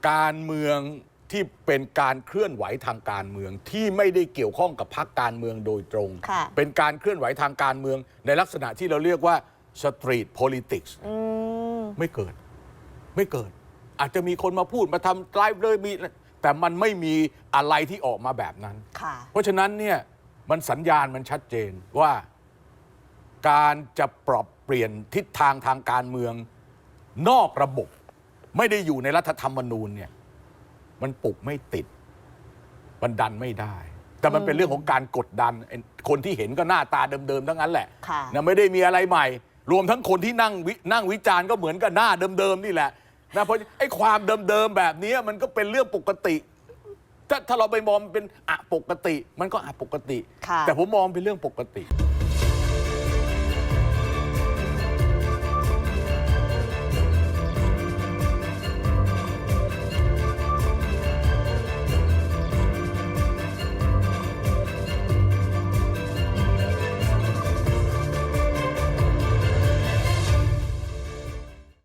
การเมืองที่เป็นการเคลื่อนไหวทางการเมืองที่ไม่ได้เกี่ยวข้องกับพรรคการเมืองโดยตรงเป็นการเคลื่อนไหวทางการเมืองในลักษณะที่เราเรียกว่า street politics ไม่เกิดอาจจะมีคนมาพูดมาทำไลฟ์เลยมีแต่มันไม่มีอะไรที่ออกมาแบบนั้นเพราะฉะนั้นเนี่ยมันสัญญาณมันชัดเจนว่าการจะปรับเปลี่ยนทิศทางทางการเมืองนอกระบบไม่ได้อยู่ในรัฐธรรมนูญเนี่ยมันปลุกไม่ติดมันดันไม่ได้แต่มันเป็นเรื่องของการกดดันคนที่เห็นก็หน้าตาเดิมๆทั้งนั้นแหละนะไม่ได้มีอะไรใหม่รวมทั้งคนที่นั่งวิจารณ์ก็เหมือนกับหน้าเดิมๆนี่แหละนะเพราะไอ้ความเดิมๆแบบนี้มันก็เป็นเรื่องปกติถ้าเราไปมองเป็นปกติมันก็ปกติแต่ผมมองเป็นเรื่องปกติ